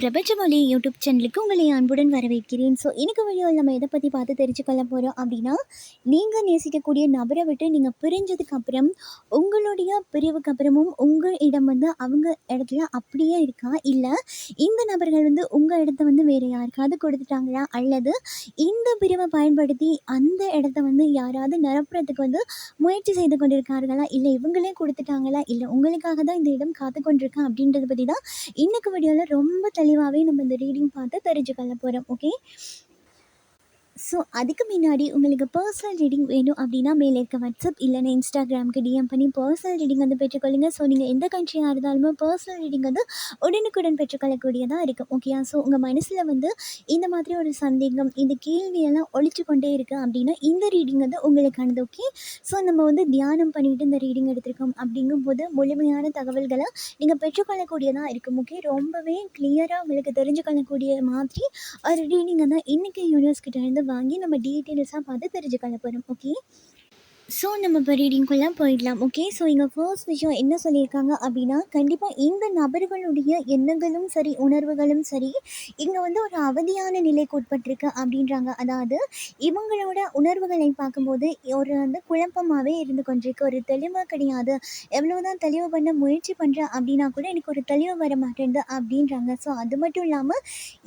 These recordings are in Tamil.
பிரபஞ்சமொழி யூடியூப் சேனலுக்கு உங்களை அன்புடன் வரவேற்கிறேன். இன்னைக்கு வீடியோவில் நம்ம எதை பற்றி பார்த்து தெரிஞ்சுக்கொள்ள போகிறோம் அப்படின்னா, நீங்கள் நேசிக்கக்கூடிய நபரை விட்டு நீங்கள் பிரிஞ்சதுக்கு அப்புறம் உங்களுடைய பிரிவுக்கு அப்புறமும் உங்கள் இடம் அவங்க இடத்துல அப்படியே இருக்கா, இல்லை இந்த நபர்கள் உங்கள் இடத்த வேறு யாருக்காவது கொடுத்துட்டாங்களா, அல்லது இந்த பிரிவை பயன்படுத்தி அந்த இடத்த யாராவது நிரப்புறதுக்கு முயற்சி செய்து கொண்டிருக்கார்களா, இல்லை இவங்களே கொடுத்துட்டாங்களா, இல்லை உங்களுக்காக தான் இந்த இடம் காத்து கொண்டிருக்கா அப்படின்றத பற்றி தான் இன்னைக்கு வீடியோவில் ரொம்ப தெளிவாகவே நம்ம இந்த ரீடிங் பார்த்து தெரிஞ்சுக்கொள்ள போகிறோம். ஓகே, அதுக்கு முன்னாடி உங்களுக்கு பர்சனல் ரீடிங் வேணும் அப்படின்னா மேலே இருக்க வாட்ஸ்அப் இல்லைன்னா இன்ஸ்டாகிராமுக்கு டிஎம் பண்ணி பர்சனல் ரீடிங் பெற்றுக்கொள்ளுங்க. நீங்கள் எந்த கண்ட்ரியாக இருந்தாலுமே பர்சனல் ரீடிங் உடனுக்குடன் பெற்றுக்கொள்ளக்கூடியதாக இருக்கும். ஓகேயா? உங்கள் மனசில் இந்த மாதிரி ஒரு சந்தேகம், இந்த கேள்வியெல்லாம் ஒழிச்சு கொண்டே இருக்குது அப்படின்னா இந்த ரீடிங் உங்களுக்கானது. ஓகே, நம்ம தியானம் பண்ணிட்டு இந்த ரீடிங் எடுத்திருக்கோம் அப்படிங்கும்போது முழுமையான தகவல்களை நீங்கள் பெற்றுக்கொள்ளக்கூடியதாக இருக்கும். ஓகே, ரொம்பவே கிளியராக உங்களுக்கு தெரிஞ்சுக்கொள்ளக்கூடிய மாதிரி ஒரு ரீடிங்கை தான் இன்றைக்கி யூனிவர்ஸ் கிட்ட இருந்து வாங்கி நம்ம டீட்டெயில்ஸாக பார்த்து தெரிஞ்சுக்கொள்ள போகிறோம். ஓகே, நம்ம இப்போ ரீடிங்குள்ளே போயிடலாம். ஓகே, இங்கே ஃபர்ஸ்ட் விஷயம் என்ன சொல்லியிருக்காங்க அப்படின்னா, கண்டிப்பாக இந்த நபர்களுடைய எண்ணங்களும் சரி உணர்வுகளும் சரி இங்கே ஒரு அவதியான நிலைக்கு உட்பட்டிருக்கு அப்படின்றாங்க. அதாவது இவங்களோட உணர்வுகளை பார்க்கும்போது ஒரு குழப்பமாகவே இருந்து கொண்டிருக்கு, ஒரு தெளிவாக கிடையாது. எவ்வளோதான் தெளிவு பண்ண முயற்சி பண்ணுறேன் அப்படின்னா கூட எனக்கு ஒரு தெளிவு வர மாட்டேங்குது அப்படின்றாங்க. அது மட்டும் இல்லாமல்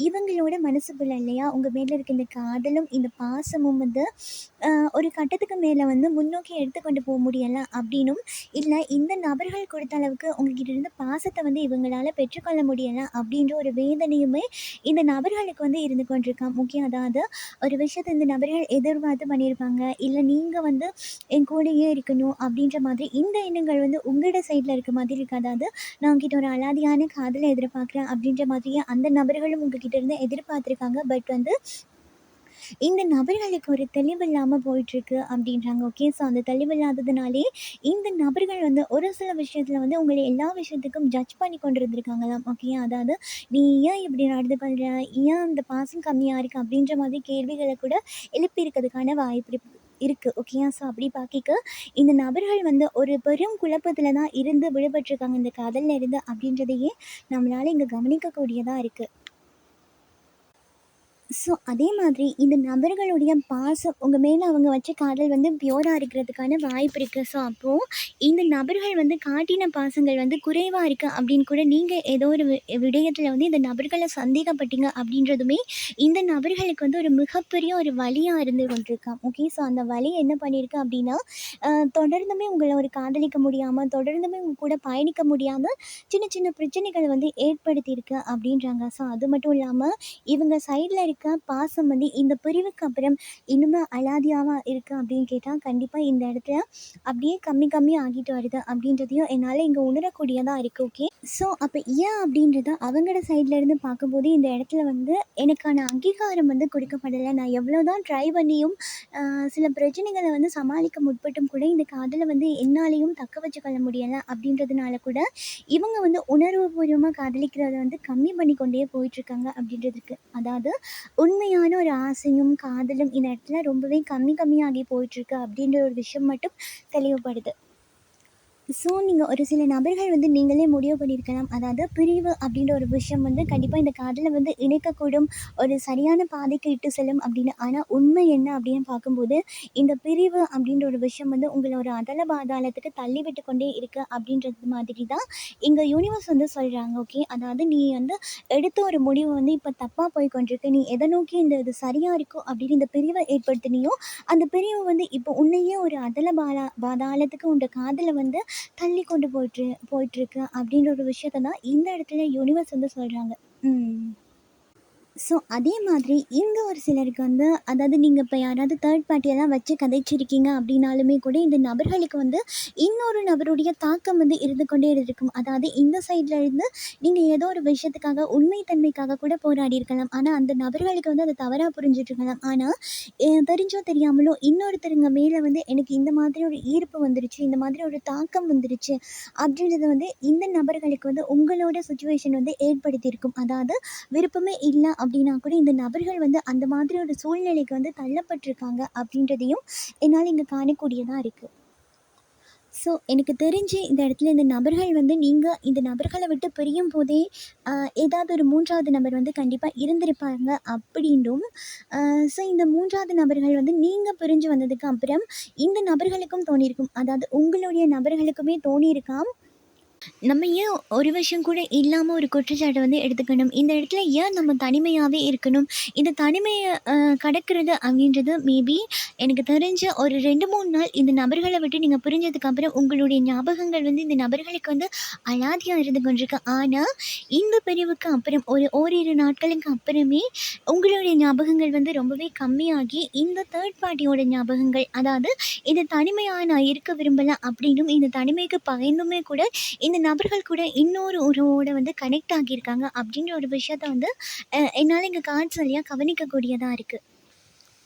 இவங்களோட மனசுக்குள்ள இல்லையா உங்கள் மேலே இருக்க இந்த காதலும் இந்த பாசமும் ஒரு கட்டத்துக்கு மேலே முன்னோக்கி எடுத்துக்கொண்டு போக முடியலை அப்படின்னும், இல்லை இந்த நபர்கள் கொடுத்த அளவுக்கு உங்ககிட்ட இருந்து பாசத்தை இவங்களால் பெற்றுக்கொள்ள முடியலை அப்படின்ற ஒரு வேதனையுமே இந்த நபர்களுக்கு இருந்து கொண்டிருக்கான். முக்கியம், அதாவது ஒரு விஷயத்தை இந்த நபர்கள் எதிர்பார்த்து பண்ணியிருப்பாங்க, இல்லை நீங்கள் என் கூடயே இருக்கணும் அப்படின்ற மாதிரி இந்த எண்ணங்கள் உங்களோட சைடில் இருக்க மாதிரி இருக்கு. அதாவது நான் உங்ககிட்ட ஒரு அலாதியான காதலை எதிர்பார்க்குறேன் அப்படின்ற மாதிரியே அந்த நபர்களும் உங்ககிட்ட இருந்து எதிர்பார்த்துருக்காங்க. பட் இந்த நபர்களுக்கு ஒரு தெளிவு இல்லாமல் போயிட்டுருக்கு அப்படின்றாங்க. ஓகே, அந்த தெளிவு இல்லாததுனாலே இந்த நபர்கள் ஒரு சில விஷயத்தில் உங்களை எல்லா விஷயத்துக்கும் ஜட்ஜ் பண்ணி கொண்டு இருந்திருக்காங்களாம். ஓகே, அதாவது நீ ஏன் இப்படி நடந்து கொள்கிற, ஏன் அந்த பாசம் கம்மியாக இருக்குது அப்படின்ற மாதிரி கேள்விகளை கூட எழுப்பி இருக்கிறதுக்கான வாய்ப்பு இருக்குது. ஓகேயா? அப்படி பார்க்க இந்த நபர்கள் ஒரு பெரும் குழப்பத்தில் தான் இருந்து விடுபட்டிருக்காங்க இந்த காதலில் இருந்து அப்படின்றதையே நம்மளால் இங்கே கவனிக்கக்கூடியதாக இருக்குது. அதே மாதிரி இந்த நபர்களுடைய பாசம் உங்கள் மேலே அவங்க வச்ச காதல் பியூராக இருக்கிறதுக்கான வாய்ப்பு இருக்குது. அப்போது இந்த நபர்கள் காட்டின பாசங்கள் குறைவாக இருக்குது அப்படின்னு கூட நீங்கள் ஏதோ ஒரு விடயத்தில் இந்த நபர்களை சந்தேகப்பட்டீங்க அப்படின்றதுமே இந்த நபர்களுக்கு ஒரு மிகப்பெரிய ஒரு வலியாக இருந்து கொண்டிருக்கான். ஓகே, அந்த வலி என்ன பண்ணியிருக்கு அப்படின்னா, தொடர்ந்துமே உங்களை ஒரு காதலிக்க முடியாமல், தொடர்ந்துமே உங்கள் கூட பயணிக்க முடியாமல் சின்ன சின்ன பிரச்சனைகளை ஏற்படுத்தியிருக்கு அப்படின்றாங்க. அது மட்டும் இல்லாமல் இவங்க சைடில் இருக்க பாசம் இந்த பிரிவுக்கு அப்புறம் இன்னுமே அலாதியாவா இருக்குது அப்படின்னு கேட்டால் கண்டிப்பாக இந்த இடத்துல அப்படியே கம்மி ஆகிட்டு வருது அப்படின்றதையும் என்னால் இங்கே உணரக்கூடியதாக இருக்குது. ஓகே, அப்போ ஏன் அப்படின்றத அவங்களோட சைடில் இருந்து பார்க்கும்போது இந்த இடத்துல எனக்கான அங்கீகாரம் கொடுக்கப்படலை. நான் எவ்வளோதான் ட்ரை பண்ணியும் சில பிரச்சனைகளை சமாளிக்க முற்பட்டும் கூட இந்த காதலை என்னாலையும் தக்க வச்சுக்கொள்ள முடியலை அப்படின்றதுனால கூட இவங்க உணர்வுபூர்வமாக காதலிக்கிறத கம்மி பண்ணி கொண்டே போயிட்டுருக்காங்க அப்படின்றதுக்கு. அதாவது உண்மையான ஒரு ஆசையும் காதலும் இந்த இடத்துல ரொம்பவே கம்மியாகி போயிட்டுருக்கு அப்படின்ற ஒரு விஷயம் மட்டும் தெளிவுபடுது. நீங்கள் ஒரு சில நபர்கள் நீங்களே முடிவு பண்ணியிருக்கலாம். அதாவது பிரிவு அப்படின்ற ஒரு விஷயம் கண்டிப்பாக இந்த காதலை இணைக்கக்கூடும், ஒரு சரியான பாதைக்கு இட்டு செல்லும் அப்படின்னு. ஆனால் உண்மை என்ன அப்படின்னு பார்க்கும்போது இந்த பிரிவு அப்படின்ற ஒரு விஷயம் உங்களை ஒரு அதல பாதாளத்துக்கு தள்ளி விட்டு கொண்டே இருக்குது அப்படின்றது மாதிரி தான் இங்கே யூனிவர்ஸ் சொல்கிறாங்க. ஓகே, அதாவது நீ எடுத்த ஒரு முடிவு இப்போ தப்பாக போய் கொண்டிருக்கு, நீ எதை நோக்கி இது சரியாக இருக்கும் அப்படின்னு இந்த பிரிவை ஏற்படுத்தினியோ அந்த பிரிவு இப்போ உன்னையே ஒரு அதல பாதாளத்துக்கு உண்ட காதலை தள்ளி கொண்டு போயிட்டுருக்கு அப்படின்ற ஒரு விஷயத்தை தான் இந்த இடத்துல யூனிவர்ஸ் சொல்கிறாங்க. அதே மாதிரி இங்கே ஒரு சிலருக்கு அதாவது நீங்கள் இப்போ யாராவது தேர்ட் பார்ட்டியெல்லாம் வச்சு கதைச்சிருக்கீங்க அப்படின்னாலுமே கூட இந்த நபர்களுக்கு இன்னொரு நபருடைய தாக்கம் இருந்து கொண்டே இருக்கும். அதாவது இந்த சைடில் இருந்து நீங்கள் ஏதோ ஒரு விஷயத்துக்காக உண்மைத்தன்மைக்காக கூட போராடி இருக்கலாம், ஆனால் அந்த நபர்களுக்கு அதை தவறாக புரிஞ்சிட்ருக்கலாம். ஆனால் தெரிஞ்சோ தெரியாமலோ இன்னொருத்தருங்க மேலே எனக்கு இந்த மாதிரி ஒரு ஈர்ப்பு வந்துருச்சு, இந்த மாதிரி ஒரு தாக்கம் வந்துருச்சு அப்படின்றது இந்த நபர்களுக்கு உங்களோட சுச்சுவேஷன் ஏற்படுத்தியிருக்கும். அதாவது விருப்பமே இல்லை அப்படின்னா கூட இந்த நபர்கள் அந்த மாதிரி ஒரு சூழ்நிலைக்கு தள்ளப்பட்டிருக்காங்க அப்படின்றதையும் என்னால் இங்கே காணக்கூடியதாக இருக்குது. ஸோ எனக்கு தெரிஞ்சு இந்த இடத்துல இந்த நபர்கள் வந்து நீங்கள் இந்த நபர்களை விட்டு பிரியும் போதே ஏதாவது ஒரு மூன்றாவது நபர் வந்து கண்டிப்பாக இருந்திருப்பாங்க அப்படின்றும், ஸோ இந்த மூன்றாவது நபர்கள் வந்து நீங்கள் பிரிஞ்சு வந்ததுக்கு அப்புறம் இந்த நபர்களுக்கும் தோணியிருக்கும், அதாவது உங்களுடைய நபர்களுக்குமே தோணியிருக்காம், நம்ம ஏன் ஒரு விஷயம் கூட இல்லாம ஒரு குற்றச்சாட்ட வந்து எடுத்துக்கணும்? இந்த இடத்துல ஏன் நம்ம தனிமையாவே இருக்கணும்? இந்த தனிமைய கடக்கிறது அப்படின்றது மேபி எனக்கு தெரிஞ்சு ஒரு 2, 3 நாள் இந்த நபர்கள விட்டு நீங்க பிரிஞ்சதுக்கப்புறம் உங்களுடைய ஞாபகங்கள் வந்து இந்த நபர்களுக்கு வந்து அலாதியா இருந்து கொண்டிருக்கு. ஆனா, இந்த பிரிவுக்கு அப்புறம் ஒரு ஓரிரு நாட்களுக்கு அப்புறமே உங்களுடைய ஞாபகங்கள் வந்து ரொம்பவே கம்மியாகி, இந்த தேர்ட் பார்ட்டியோட ஞாபகங்கள், அதாவது இந்த தனிமையா நான் இருக்க விரும்பல அப்படின்னும், இந்த தனிமைக்கு பயந்துமே கூட இந்த நபர்கள் கூட இன்னொரு உறவோட வந்து கனெக்ட் ஆகியிருக்காங்க அப்படின்ற ஒரு விஷயத்த வந்து என்னால் இங்கே காட்சி வழியாக கவனிக்கக்கூடியதாக இருக்குது.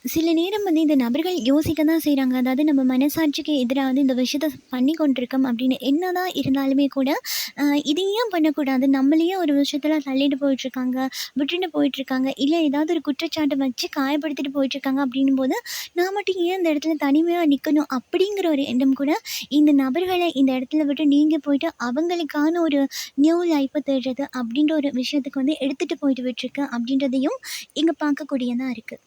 சில நேரம் வந்து இந்த நபர்கள் யோசிக்க தான் செய்கிறாங்க. அதாவது நம்ம மனசாட்சிக்கு எதிரா வந்து இந்த விஷயத்த பண்ணி கொண்டிருக்கோம் அப்படின்னு என்னதான் இருந்தாலுமே கூட, இது ஏன் பண்ணக்கூடாது? நம்மளையே ஒரு விஷயத்துல தள்ளிட்டு போயிட்டுருக்காங்க, விட்டுட்டு போயிட்டுருக்காங்க, இல்லை ஏதாவது ஒரு குற்றச்சாட்டை வச்சு காயப்படுத்திட்டு போயிட்டுருக்காங்க அப்படின்னும்போது, நான் மட்டும் ஏன் இந்த இடத்துல தனிமையாக நிற்கணும்? அப்படிங்கிற ஒரு எண்ணம் கூட இந்த நபர்களை இந்த இடத்துல விட்டு நீங்கள் போயிட்டு அவங்களுக்கான ஒரு நியூ லைஃப்பை தேடுறது அப்படின்ற ஒரு விஷயத்துக்கு வந்து எடுத்துகிட்டு போயிட்டு விட்டுருக்கு அப்படின்றதையும் இங்கே பார்க்கக்கூடியதாக இருக்குது.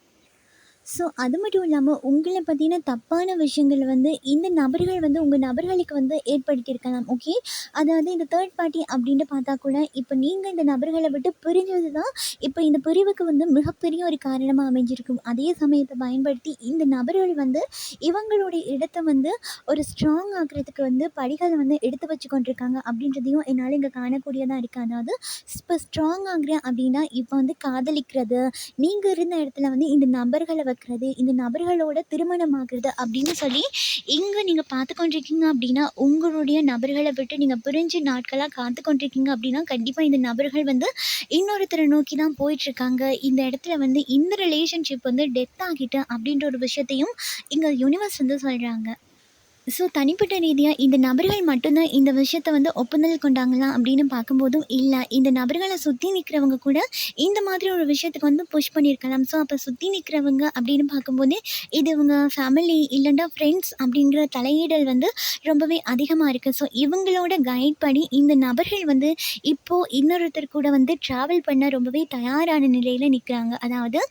ஸோ அது மட்டும் இல்லாமல் உங்களை பற்றின தப்பான விஷயங்கள் வந்து இந்த நபர்கள் வந்து உங்கள் நபர்களுக்கு வந்து ஏற்படுத்தியிருக்கலாம். ஓகே, அதாவது இந்த தேர்ட் பார்ட்டி அப்படின்ட்டு பார்த்தா கூட இப்போ நீங்கள் இந்த நபர்களை விட்டு பிரிஞ்சது தான் இப்போ இந்த பிரிவுக்கு வந்து மிகப்பெரிய ஒரு காரணமாக அமைஞ்சிருக்கும். அதே சமயத்தை பயன்படுத்தி இந்த நபர்கள் வந்து இவங்களுடைய இடத்த வந்து ஒரு ஸ்ட்ராங் ஆக்குறதுக்கு வந்து படிகளை வந்து எடுத்து வச்சு கொண்டிருக்காங்க அப்படின்றதையும் என்னால் இங்கே காணக்கூடியதாக இருக்குது. அதாவது இப்போ ஸ்ட்ராங் ஆகுறேன் அப்படின்னா இப்போ வந்து காதலிக்கிறது, நீங்க இருந்த இடத்துல வந்து இந்த நபர்கள வைக்கிறது, இந்த நபர்களோட திருமணம் ஆகுறது அப்படின்னு சொல்லி, இங்க நீங்க பார்த்து கொண்டிருக்கீங்க அப்படின்னா, உங்களுடைய நபர்கள விட்டு நீங்க பிரிஞ்சு நாட்களா காத்து கொண்டிருக்கீங்க அப்படின்னா, கண்டிப்பா இந்த நபர்கள் வந்து இன்னொருத்தர நோக்கி தான் போயிட்டுருக்காங்க. இந்த இடத்துல வந்து இந்த ரிலேஷன்ஷிப் வந்து டெத் ஆகிட்டு அப்படின்ற ஒரு விஷயத்தையும் இங்க யுனிவர்ஸ் வந்து சொல்றாங்க. ஸோ தனிப்பட்ட ரீதியா இந்த நபர்கள் மட்டும் தான் இந்த விஷயத்த வந்து ஒப்புதல் கொண்டாங்களா அப்படின்னு பார்க்கும்போதும் இல்ல. இந்த நபர்கள சுத்தி நிக்கிறவங்க கூட இந்த மாதிரி ஒரு விஷயத்துக்கு வந்து புஷ் பண்ணியிருக்கலாம். ஸோ அப்ப சுத்தி நிக்கிறவங்க அப்படின்னு பார்க்கும்போது, இது இவங்க ஃபேமிலி இல்லன்னா ஃப்ரெண்ட்ஸ் அப்படிங்கிற தலையீடல் வந்து ரொம்பவே அதிகமா இருக்கு. ஸோ இவங்களோட கைட் படி இந்த நபர்கள் வந்து இப்போ இன்னொருத்தர் கூட வந்து ட்ராவல் பண்ண ரொம்பவே தயாரான நிலையில நிக்கிறாங்க. அதாவது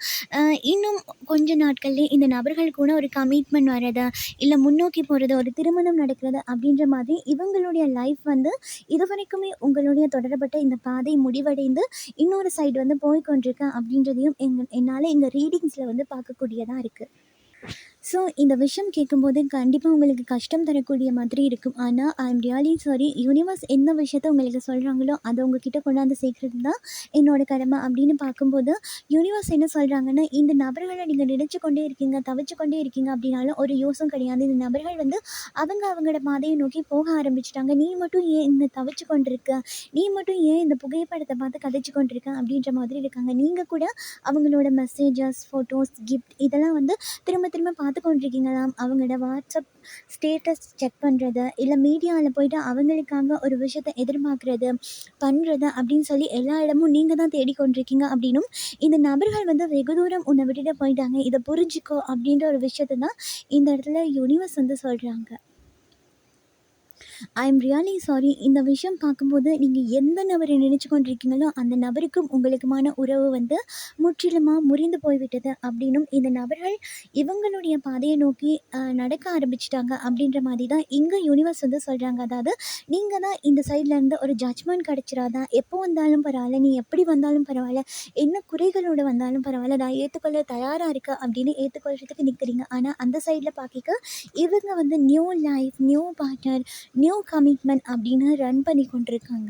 இன்னும் கொஞ்ச நாட்கள்லயே இந்த நபர்கள் கூட ஒரு கமிட்மெண்ட் வரது, இல்ல முன்னோக்கி போறது, ஒரு திருமணம் நடக்கிறது அப்படின்ற மாதிரி இவங்களுடைய லைஃப் வந்து இதுவரைக்குமே உங்களுடைய தொடரப்பட்ட இந்த பாதை முடிவடைந்து இன்னொரு சைடு வந்து போய்க்கொண்டிருக்கு அப்படின்றதையும் என்னால் எங்கள் ரீடிங்ஸில் வந்து பார்க்கக்கூடியதாக இருக்குது. ஸோ இந்த விஷயம் கேட்கும்போது கண்டிப்பாக உங்களுக்கு கஷ்டம் தரக்கூடிய மாதிரி இருக்கும். ஆனால் I am really sorry. Universe என்ன விஷயத்த உங்களுக்கு சொல்கிறாங்களோ அதை உங்ககிட்ட கொண்டாந்து சேர்க்குறது தான் என்னோட கடமை அப்படின்னு பார்க்கும்போது, யூனிவர்ஸ் என்ன சொல்கிறாங்கன்னா, இந்த நபர்களை நீங்கள் நினச்சி கொண்டே இருக்கீங்க, தவிச்சு கொண்டே இருக்கீங்க அப்படின்னாலும் ஒரு யூஸும் கிடையாது. இந்த நபர்கள் வந்து அவங்களோட பாதையை நோக்கி போக ஆரம்பிச்சிட்டாங்க. நீ மட்டும் ஏன் இந்த தவிச்சு கொண்டிருக்க, நீ மட்டும் ஏன் இந்த புகைப்படத்தை பார்த்து கதைச்சு கொண்டிருக்க அப்படின்ற மாதிரி இருக்காங்க. நீங்கள் கூட அவங்களோட மெசேஜஸ், ஃபோட்டோஸ், கிஃப்ட் இதெல்லாம் வந்து திரும்ப திரும்ப பார்த்து கொண்டிருக்கீங்களாம். அவங்களோட வாட்ஸ்அப் ஸ்டேட்டஸ் செக் பண்ணுறது, இல்லை மீடியாவில் போயிட்டு அவங்களுக்காக ஒரு விஷயத்தை எதிர்பார்க்குறது, பண்ணுறது அப்படின்னு சொல்லி எல்லா இடமும் நீங்கள் தான் தேடிக்கொண்டிருக்கீங்க அப்படின்னும், இந்த நபர்கள் வந்து வெகு தூரம் உன்னை விட்டுட்டு போயிட்டாங்க, இதை புரிஞ்சுக்கோ அப்படின்ற ஒரு விஷயத்தை தான் இந்த இடத்துல யூனிவர்ஸ் வந்து சொல்கிறாங்க. I am really sorry. இந்த விஷயம் பார்க்கும்போது நீங்கள் எந்த நபரை நினச்சி கொண்டிருக்கீங்களோ அந்த நபருக்கும் உங்களுக்குமான உறவு வந்து முற்றிலுமாக முறிந்து போய்விட்டது அப்படின்னும், இந்த நபர்கள் இவங்களுடைய பாதையை நோக்கி நடக்க ஆரம்பிச்சிட்டாங்க அப்படின்ற மாதிரி தான் இங்கே யூனிவர்ஸ் வந்து சொல்கிறாங்க. அதாவது நீங்கள் தான் இந்த சைடில் இருந்து ஒரு ஜட்ஜ்மெண்ட் கிடச்சிடாதான், எப்போ வந்தாலும் பரவாயில்ல, நீ எப்படி வந்தாலும் பரவாயில்ல, என்ன குறைகளோடு வந்தாலும் பரவாயில்ல, நான் ஏற்றுக்கொள்ள தயாராக இருக்கேன் அப்படின்னு ஏற்றுக்கொள்கிறதுக்கு நிற்கிறீங்க. ஆனால் அந்த சைடில் பார்க்க இவங்க வந்து new life, new partner, new commitment அப்படின்னு ரன் பண்ணி கொண்டிருக்காங்க.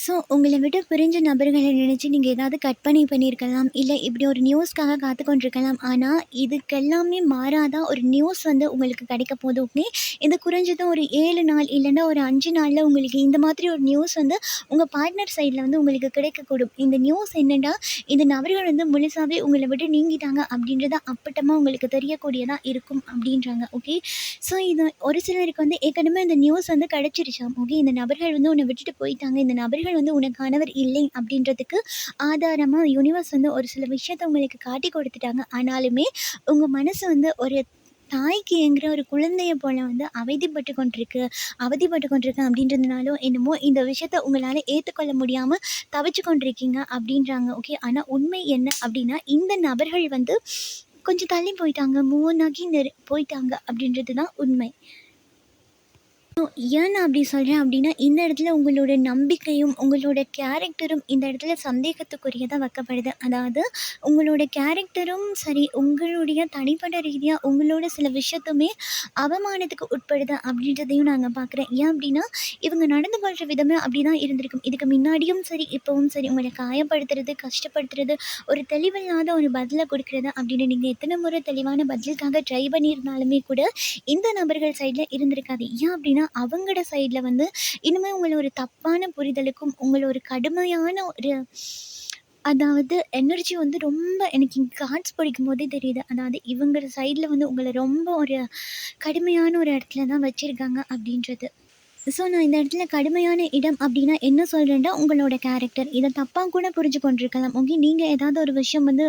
ஸோ உங்களை விட்டு பிரிஞ்ச நபர்களை நினச்சி நீங்கள் ஏதாவது கற்பனை பண்ணியிருக்கலாம், இல்லை இப்படி ஒரு நியூஸ்க்காக காத்து கொண்டிருக்கலாம். ஆனால் இதுக்கெல்லாமே மாறாதான் ஒரு நியூஸ் வந்து உங்களுக்கு கிடைக்க போகுது. ஓகே, இது குறைஞ்சது ஒரு 7 நாள் இல்லைன்னா ஒரு 5 நாளில் உங்களுக்கு இந்த மாதிரி ஒரு நியூஸ் வந்து உங்கள் பார்ட்னர் சைடில் வந்து உங்களுக்கு கிடைக்கக்கூடும். இந்த நியூஸ் என்னென்னா, இந்த நபர்கள் வந்து முழுசாகவே உங்களை விட்டு நீங்கிட்டாங்க அப்படின்றத அப்பட்டமாக உங்களுக்கு தெரியக்கூடியதாக இருக்கும் அப்படின்றாங்க. ஓகே, ஸோ இது ஒரு சிலருக்கு வந்து ஏற்கனவே இந்த நியூஸ் வந்து கிடச்சிருச்சாம். ஓகே, இந்த நபர்கள் வந்து உன்னை விட்டுட்டு போயிட்டாங்க, இந்த நபர்கள் வந்து உனக்கானவர் இல்லை அப்படின்றதுக்கு ஆதாரமாக யூனிவர்ஸ் வந்து ஒரு சில விஷயத்த உங்களுக்கு காட்டி கொடுத்துட்டாங்க. ஆனாலுமே உங்கள் மனசு வந்து ஒரு தாய்க்கு ஏங்குற ஒரு குழந்தைய போல வந்து அவதிப்பட்டு கொண்டிருக்கு அப்படின்றதுனாலோ என்னமோ இந்த விஷயத்த உங்களால் ஏற்றுக்கொள்ள முடியாமல் தவிச்சு கொண்டிருக்கீங்க அப்படின்றாங்க. ஓகே. ஆனால் உண்மை என்ன அப்படின்னா, இந்த நபர்கள் வந்து கொஞ்சம் தள்ளி போயிட்டாங்க, மூவ் ஆன் ஆகி போயிட்டாங்க அப்படின்றது தான் உண்மை. ஏன் நான் அப்படி சொல்கிறேன் அப்படின்னா, இந்த இடத்துல உங்களோட நம்பிக்கையும் உங்களோட கேரக்டரும் இந்த இடத்துல சந்தேகத்துக்குரியதாக வைக்கப்படுது. அதாவது உங்களோட கேரக்டரும் சரி, உங்களுடைய தனிப்பட்ட ரீதியாக உங்களோட சில விஷயத்துமே அவமானத்துக்கு உட்படுது அப்படின்றதையும் நாங்கள் பார்க்குறேன். ஏன் அப்படின்னா, இவங்க நடந்து கொள்கிற விதமே அப்படி தான் இருந்திருக்கும். இதுக்கு முன்னாடியும் சரி, இப்போவும் சரி, உங்களை காயப்படுத்துறது, கஷ்டப்படுத்துறது, ஒரு தெளிவில்லாத ஒரு பதிலை கொடுக்குறது அப்படின்னு நீங்கள் எத்தனை முறை தெளிவான பதிலுக்காக ட்ரை பண்ணியிருந்தாலுமே கூட இந்த நபர்கள் சைடில் இருந்திருக்காது. ஏன் அப்படின்னா, அவங்களோட சைடில் வந்து இனிமேல் உங்களை ஒரு தப்பான புரிதலுக்கும் உங்களை ஒரு கடுமையான ஒரு அதாவது எனர்ஜி வந்து ரொம்ப எனக்கு இங்கே கார்ட்ஸ் படிக்கும் போதே தெரியுது. அதாவது இவங்க சைடில் வந்து உங்களை ரொம்ப ஒரு கடுமையான ஒரு இடத்துல தான் வச்சுருக்காங்க அப்படின்றது. ஸோ நான் இந்த இடத்துல கடுமையான இடம் அப்படின்னா என்ன சொல்கிறேன்னா, உங்களோட கேரக்டர் இதை தப்பாக கூட புரிஞ்சு கொண்டிருக்கலாம். ஓகே. நீங்கள் ஏதாவது ஒரு விஷயம் வந்து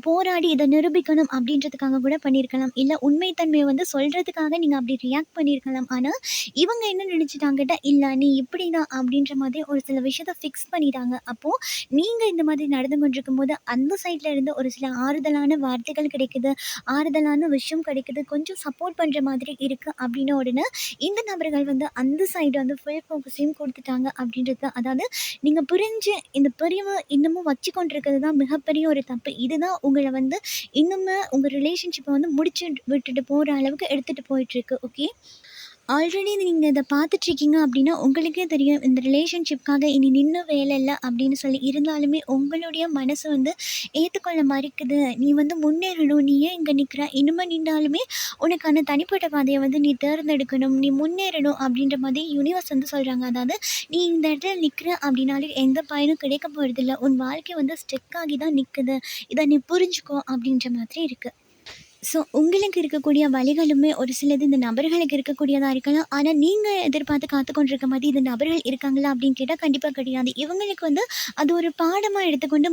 போராடி இதை நிரூபிக்கணும் அப்படின்றதுக்காக கூட பண்ணியிருக்கலாம். இல்லை உண்மைத்தன்மையை வந்து சொல்கிறதுக்காக நீங்கள் அப்படி ரியாக்ட் பண்ணியிருக்கலாம். ஆனால் இவங்க என்ன நினச்சிட்டாங்கட்டா, இல்லை நீ இப்படி தான் அப்படின்ற மாதிரி ஒரு சில விஷயத்த ஃபிக்ஸ் பண்ணிட்டாங்க. அப்போது நீங்கள் இந்த மாதிரி நடந்து கொண்டிருக்கும் போது அந்த சைடில் இருந்து ஒரு சில ஆறுதலான வார்த்தைகள் கிடைக்குது, ஆறுதலான விஷயம் கிடைக்குது, கொஞ்சம் சப்போர்ட் பண்ணுற மாதிரி இருக்குது அப்படின்ன உடனே இந்த நபர்கள் வந்து அந்த சைடு வந்து ஃபுல் ஃபோக்கஸையும் கொடுத்துட்டாங்க அப்படின்றது தான். அதாவது நீங்கள் புரிஞ்சு இந்த பிரிவு இன்னமும் வச்சு கொண்டிருக்கிறது தான் மிகப்பெரிய ஒரு தப்பு. இதுதான் உங்களை வந்து இன்னுமே உங்கள் ரிலேஷன்ஷிப்பை வந்து முடிச்சு விட்டுட்டு போகிற அளவுக்கு எடுத்துகிட்டு போயிட்டுருக்கு. ஓகே. ஆல்ரெடி நீங்கள் இதை பார்த்துட்ருக்கீங்க அப்படின்னா உங்களுக்கே தெரியும் இந்த ரிலேஷன்ஷிப்காக இனி நின்று வேலை இல்லை அப்படின்னு சொல்லி. இருந்தாலுமே உங்களுடைய மனசு வந்து ஏற்றுக்கொள்ள மறுக்குது. நீ வந்து முன்னேறணும், நீ ஏன் இங்கே நிற்கிற, இனிமேல் நின்றாலுமே உனக்கான தனிப்பட்ட பாதையை வந்து நீ தேர்ந்தெடுக்கணும், நீ முன்னேறணும் அப்படின்ற மாதிரி யூனிவர்ஸ் வந்து சொல்கிறாங்க. அதாவது நீ இந்த இடத்துல நிற்கிற அப்படின்னாலே எந்த பயனும் கிடைக்க போகிறதில்ல, உன் வாழ்க்கை வந்து ஸ்டெக் ஆகி தான் நிற்குது, இதை நீ புரிஞ்சுக்கோ அப்படின்ற மாதிரி இருக்குது. ஸோ உங்களுக்கு இருக்கக்கூடிய வழிகளுமே ஒரு சிலது இந்த நபர்களுக்கு இருக்கக்கூடியதாக இருக்கலாம். ஆனால் நீங்கள் எதிர்பார்த்து காத்துக்கொண்டிருக்க மாதிரி இந்த நபர்கள் இருக்காங்களா அப்படின்னு கேட்டால் கண்டிப்பாக கிடையாது. இவங்களுக்கு வந்து அது ஒரு பாடமாக எடுத்துக்கொண்டு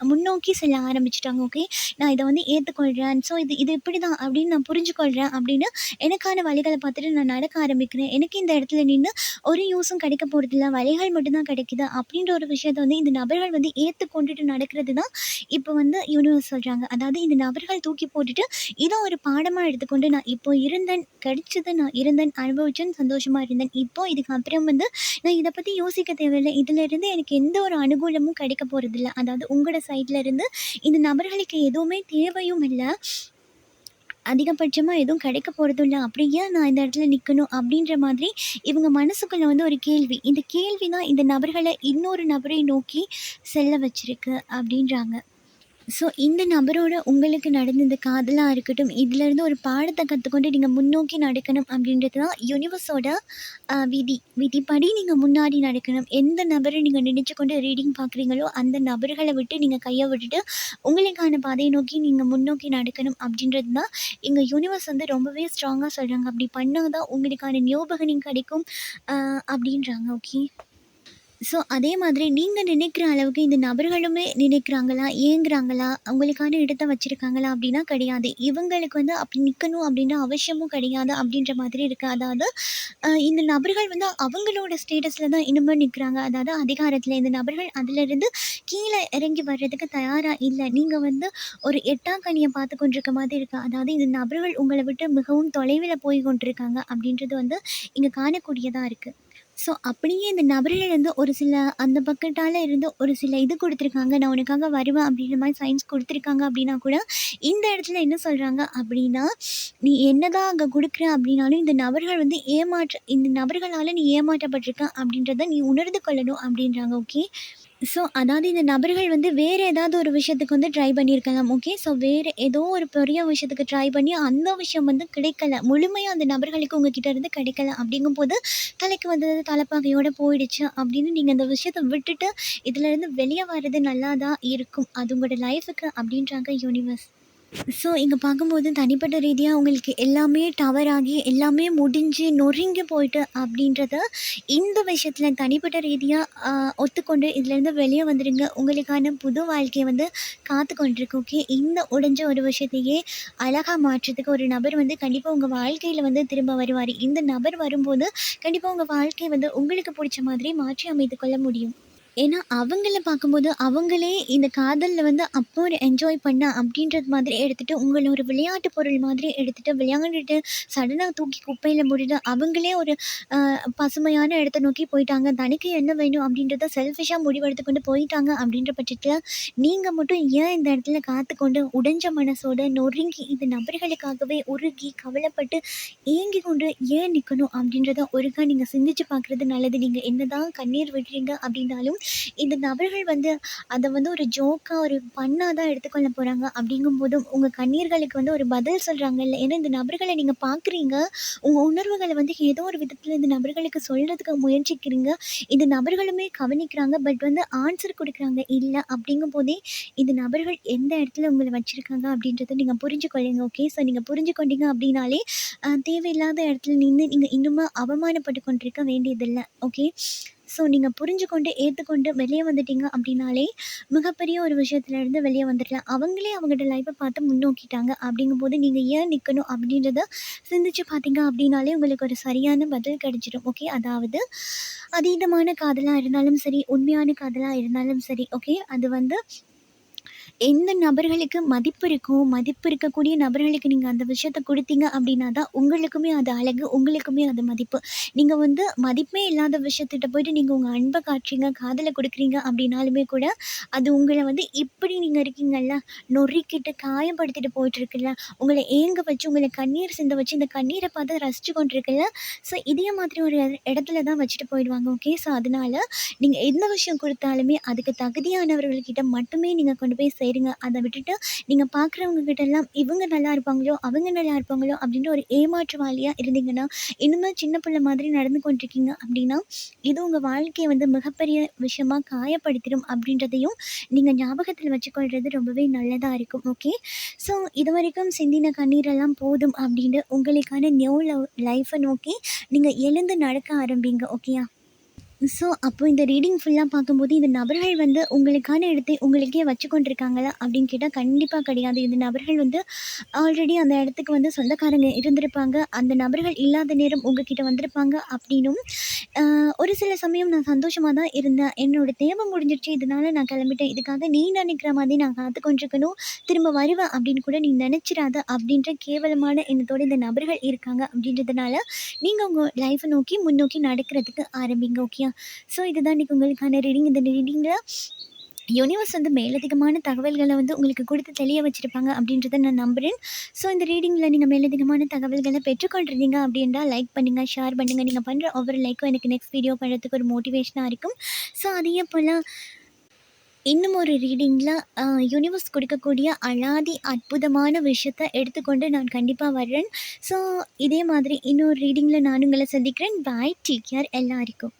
முன்னோக்கி செல்ல ஆரம்பிச்சிட்டாங்க. ஓகே. நான் இதை வந்து ஏற்றுக்கொள்கிறேன், ஸோ இது இப்படி தான் அப்படின்னு நான் புரிஞ்சுக்கொள்கிறேன் அப்படின்னு எனக்கான வழிகளை பார்த்துட்டு நான் நடக்க ஆரம்பிக்கிறேன். எனக்கு இந்த இடத்துல நின்று ஒரு யூஸும் கிடைக்க போகிறதில்ல, வழிகள் மட்டும்தான் கிடைக்குது அப்படின்ற ஒரு விஷயத்தை வந்து இந்த நபர்கள் வந்து ஏற்றுக்கொண்டுட்டு நடக்கிறது தான் இப்போ வந்து யூனிவர்ஸ் சொல்கிறாங்க. அதாவது இந்த நபர்கள் தூக்கி போட்டுட்டு இதை ஒரு பாடமாக எடுத்துக்கொண்டு நான் இப்போ இருந்தேன், கிடைச்சது, நான் இருந்தேன், அனுபவிச்சேன், சந்தோஷமாக இருந்தேன். இப்போ இதுக்கப்புறம் வந்து நான் இதை பற்றி யோசிக்க தேவையில்லை. இதிலிருந்து எனக்கு எந்த ஒரு அனுகூலமும் கிடைக்க போகிறதில்ல. அதாவது உங்களோட சைட்ல இருந்து இந்த நபர்களுக்கு எதுவுமே தேவையும் இல்லை, அதிகபட்சமாக எதுவும் கிடைக்க போகிறதும் இல்லை. அப்படி ஏன் நான் இந்த இடத்துல நிற்கணும் அப்படின்ற மாதிரி இவங்க மனசுக்குள்ளே வந்து ஒரு கேள்வி. இந்த கேள்வி தான் இந்த நபர்களை இன்னொரு நபரை நோக்கி செல்ல வச்சிருக்கு அப்படின்றாங்க. ஸோ இந்த நபரோட உங்களுக்கு நடந்த இந்த காதலாக இருக்கட்டும், இதுலேருந்து ஒரு பாடத்தை கற்றுக்கொண்டு நீங்கள் முன்னோக்கி நடக்கணும் அப்படின்றது தான் யூனிவர்ஸோட விதிப்படி நீங்கள் முன்னாடி நடக்கணும். எந்த நபரை நீங்கள் நினச்சி கொண்டு ரீடிங் பார்க்குறீங்களோ அந்த நபர்களை விட்டு நீங்கள் கையை விட்டுட்டு உங்களுக்கான பாதையை நோக்கி நீங்கள் முன்னோக்கி நடக்கணும் அப்படின்றது தான் எங்கள் யூனிவர்ஸ் வந்து ரொம்பவே ஸ்ட்ராங்காக சொல்கிறாங்க. அப்படி பண்ணால் தான் உங்களுக்கான ஞாபகம் கிடைக்கும் அப்படின்றாங்க. ஓகே. ஸோ அதே மாதிரி நீங்கள் நினைக்கிற அளவுக்கு இந்த நபர்களுமே நினைக்கிறாங்களா, ஏங்குறாங்களா, அவங்களுக்கான இடத்த வச்சுருக்காங்களா அப்படின்னா கிடையாது. இவங்களுக்கு வந்து அப்படி நிற்கணும் அப்படின்ற அவசியமும் கிடையாது அப்படின்ற மாதிரி இருக்குது. அதாவது இந்த நபர்கள் வந்து அவங்களோட ஸ்டேட்டஸில் தான் இன்னுமே நிற்கிறாங்க. அதாவது அதிகாரத்தில் இந்த நபர்கள் அதிலிருந்து கீழே இறங்கி வர்றதுக்கு தயாராக இல்லை. நீங்கள் வந்து ஒரு எட்டாக்கனியை பார்த்து கொண்டிருக்க மாதிரி இருக்குது. அதாவது இந்த நபர்கள் உங்களை விட்டு மிகவும் தொலைவில் போய் கொண்டிருக்காங்க அப்படின்றது வந்து இங்கே காணக்கூடியதாக இருக்குது. ஸோ அப்படியே இந்த நபர்கள் வந்து ஒரு சில அந்த பக்கத்தால் இருந்து ஒரு சில இது கொடுத்துருக்காங்க, நான் உனக்காக வருவேன் அப்படின்ற மாதிரி சைன்ஸ் கொடுத்துருக்காங்க அப்படின்னா கூட இந்த இடத்துல என்ன சொல்கிறாங்க அப்படின்னா, நீ என்னதான் அங்கே கொடுக்குற அப்படின்னாலும் இந்த நபர்களால் நீ ஏமாற்றப்பட்டிருக்க அப்படின்றத நீ உணர்ந்து கொள்ளணும் அப்படின்றாங்க. ஓகே. ஸோ அதாவது இந்த நபர்கள் வந்து வேறு ஏதாவது ஒரு விஷயத்துக்கு வந்து ட்ரை பண்ணியிருக்கலாம். ஓகே. ஸோ வேறு ஏதோ ஒரு பெரிய விஷயத்துக்கு ட்ரை பண்ணி அந்த விஷயம் வந்து கிடைக்கல, முழுமையாக அந்த நபர்களுக்கு உங்ககிட்ட இருந்து கிடைக்கல. அப்படிங்கும்போது தலைக்கு வந்தது தலைப்பாகையோடு போயிடுச்சு அப்படின்னு நீங்கள் அந்த விஷயத்தை விட்டுட்டு இதிலேருந்து வெளியே வர்றது நல்லா தான் இருக்கும், அது உங்களோட லைஃபுக்கு அப்படின்றாங்க யூனிவர்ஸ். ஸோ இங்கே பார்க்கும்போது தனிப்பட்ட ரீதியாக உங்களுக்கு எல்லாமே டவர் ஆகி எல்லாமே முடிஞ்சு நொறுங்கி போயிட்டு அப்படின்றத இந்த விஷயத்தில் தனிப்பட்ட ரீதியாக ஒத்துக்கொண்டு இதுலேருந்து வெளியே வந்துடுங்க. உங்களுக்கான புது வாழ்க்கையை வந்து காத்து கொண்டிருக்கு. ஓகே, இந்த உடைஞ்ச ஒரு விஷயத்தையே அழகாக மாற்றுறதுக்கு ஒரு நபர் வந்து கண்டிப்பாக உங்கள் வாழ்க்கையில் வந்து திரும்ப வருவார். இந்த நபர் வரும்போது கண்டிப்பாக உங்கள் வாழ்க்கையை வந்து உங்களுக்கு பிடிச்ச மாதிரி மாற்றி அமைத்து கொள்ள முடியும். ஏன்னா, அவங்கள பார்க்கும்போது, அவங்களே இந்த காதல்ல வந்து அப்போ ஒரு என்ஜாய் பண்ண அப்படின்றது மாதிரி எடுத்துட்டு, உங்கள ஒரு விளையாட்டு பொருள் மாதிரி எடுத்துட்டு, விளையாண்டுட்டு சடனா தூக்கி குப்பையில போட்டுட்டு, அவங்களே ஒரு பசுமையான இடத்த நோக்கி போயிட்டாங்க. தனக்கு என்ன வேணும் அப்படின்றத செல்ஃபிஷா முடிவெடுத்துக்கொண்டு போயிட்டாங்க அப்படின்ற பட்சத்தில, நீங்க மட்டும் ஏன் இந்த இடத்துல காத்துக்கொண்டு, உடைஞ்ச மனசோட நொறுங்கி இந்த நபர்களுக்காகவே உருகி, கவலைப்பட்டு, ஏங்கிக் கொண்டு ஏன் நிக்கணும் அப்படின்றத ஒருக்கா நீங்க சிந்திச்சு பார்க்குறது நல்லது. நீங்க என்னதான் கண்ணீர் விடுறீங்க அப்படின்னாலும், இந்த நபர்கள் வந்து அத வந்து ஒரு ஜோக்கா, ஒரு ஃபன்னா தான் எடுத்துக்கொள்ள போறாங்க. அப்படிங்கும்போது, உங்க கண்ணீர்களுக்கு வந்து ஒரு பதில் சொல்றாங்கல்ல. ஏன்னா இந்த நபர்கள நீங்க பார்க்குறீங்க. உங்க உணர்வுகள வந்து ஏதோ ஒரு விதத்துல இந்த நபர்களுக்கு சொல்றதுக்கு முயற்சிக்கிறீங்க. இந்த நபர்களுமே கவனிக்கிறாங்க. பட் வந்து ஆன்சர் குடுக்குறாங்க இல்ல. அப்படிங்கும்போதே இந்த நபர்கள் எந்த இடத்துல உங்கள வச்சிருக்காங்க அப்படின்றத நீங்க புரிஞ்சுக்கொள்ளுங்க. ஓகே. ஸோ நீங்க புரிஞ்சு கொண்டீங்க அப்படின்னாலே, தேவையில்லாத இடத்துல நின்னு நீங்க இன்னுமா அவமானப்பட்டு கொண்டிருக்க வேண்டியதில்ல. ஓகே. ஸோ நீங்க புரிஞ்சுக்கொண்டு, ஏத்துக்கொண்டு வெளிய வந்துட்டீங்க அப்படின்னாலே, மிகப்பெரிய ஒரு விஷயத்துலருந்து வெளிய வந்துடலாம். அவங்களே அவங்களோட லைஃப்ப பார்த்து முன்னோக்கிட்டாங்க. அப்படிங்கும்போது நீங்க ஏன் நிக்கணும் அப்படின்றத சிந்திச்சு பார்த்தீங்க அப்படின்னாலே, உங்களுக்கு ஒரு சரியான பதில் கிடைச்சிடும். ஓகே. அதாவது அதீதமான காதலா இருந்தாலும் சரி, உண்மையான காதலா இருந்தாலும் சரி, ஓகே. அது வந்து எந்த நபர்களுக்கு மதிப்பு இருக்கோ, மதிப்பு இருக்கக்கூடிய நபர்களுக்கு நீங்க அந்த விஷயத்த குடுத்தீங்க அப்படின்னா தான், உங்களுக்குமே அது அழகு, உங்களுக்குமே அது மதிப்பு. நீங்க வந்து மதிப்பே இல்லாத விஷயத்துட்ட போயிட்டு நீங்க உங்க அன்ப காட்டுறீங்க, காதல குடுக்குறீங்க அப்படின்னாலுமே கூட, அது உங்கள வந்து இப்படி நீங்க இருக்கீங்கல்ல, நொறுக்கிட்டு, காயப்படுத்திட்டு போயிட்டுருக்குல்ல, உங்கள ஏங்க வச்சு, உங்கள கண்ணீர் சிந்த வச்சு, இந்த கண்ணீர பார்த்து ரசிச்சு கொண்டிருக்குல்ல, ஸோ இதே மாதிரி ஒரு இடத்துல தான் வச்சுட்டு போயிடுவாங்க. ஓகே. ஸோ அதனால நீங்க எந்த விஷயம் குடுத்தாலுமே, அதுக்கு தகுதியானவர்கள்கிட்ட மட்டுமே நீங்க கொண்டு போய் சேருங்க. அத விட்டுட்டு, நீங்க பார்க்குறவங்க கிட்டலாம் இவங்க நல்லா இருப்பாங்களோ, அவங்க நல்லா இருப்பாங்களோ அப்படின்ற ஒரு ஏமாற்றுவாளியா இருந்தீங்கன்னா, இன்னுமே சின்ன பிள்ளை மாதிரி நடந்து கொண்டிருக்கீங்க அப்படின்னா, இது உங்க வாழ்க்கைய வந்து மிகப்பெரிய விஷயமா காயப்படுத்திடும் அப்படின்றதையும் நீங்க ஞாபகத்துல வச்சுக்கொள்றது ரொம்பவே நல்லதா இருக்கும். ஓகே. ஸோ இதுவரைக்கும் சிந்தின கண்ணீரெல்லாம் போதும் அப்படின்னு உங்களுக்கான நியூ லைஃப்ப நோக்கி நீங்க எழுந்து நடக்க ஆரம்பிங்க. ஓகேயா? ஸோ, அப்போ இந்த ரீடிங் ஃபுல்லா பார்க்கும்போது, இந்த நபர்கள் வந்து உங்களுக்கான இடத்தை உங்களுக்கே வச்சு கொண்டிருக்காங்களா? அப்படின்னு கேட்டா கண்டிப்பா கிடையாது. இந்த நபர்கள் வந்து ஆல்ரெடி அந்த இடத்துக்கு வந்து சொந்தக்காரங்க இருந்திருப்பாங்க. அந்த நபர்கள் இல்லாத நேரம் உங்ககிட்ட வந்திருப்பாங்க அப்படின்னும், அ ஒரு சில சமயம் நான் சந்தோஷமா தான் இருந்தேன். என்னோட தேவை முடிஞ்சிருச்சு. இதனால நான் கிளம்பிட்டேன். இதுக்காக நீ நினைக்கிற மாதிரி நான் காத்து கொண்டிருக்கணும். திரும்ப வருவேன் அப்படின்னு கூட நீ நினைச்சிராத அப்படின்ற கேவலமான எண்ணத்தோட இந்த நபர்கள் இருக்காங்க அப்படின்றதுனால, நீங்க உங்க லைஃப்ப நோக்கி முன்னோக்கி நடக்கிறதுக்கு ஆரம்பிங்க. ஓகேயா? ஸோ இதுதான் இன்னைக்கு உங்களுக்கான ரீடிங். இந்த ரீடிங்கில யூனிவர்ஸ் வந்து மேலதிகமான தகவல்கள வந்து உங்களுக்கு குடுத்து தெளிய வச்சிருப்பாங்க அப்படின்றத நான் நம்புறேன். ஸோ இந்த ரீடிங்கில நீங்க மேலதிகமான தகவல்கள பெற்றுக்கொண்டிருந்தீங்க அப்படின்னா, லைக் பண்ணுங்க, ஷேர் பண்ணுங்க. நீங்க பண்ற ஒவ்வொரு லைக்கும் எனக்கு நெக்ஸ்ட் வீடியோ பண்ணுறதுக்கு ஒரு மோட்டிவேஷனா இருக்கும். ஸோ அதே போல இன்னும் ஒரு ரீடிங்கில யூனிவர்ஸ் கொடுக்கக்கூடிய அலாதி அற்புதமான விஷயத்த எடுத்துக்கொண்டு நான் கண்டிப்பா வர்றேன். ஸோ இதே மாதிரி இன்னொரு ரீடிங்கில நான் உங்கள சந்திக்கிறேன். பாய். டேக் கேர் எல்லாருக்கும்.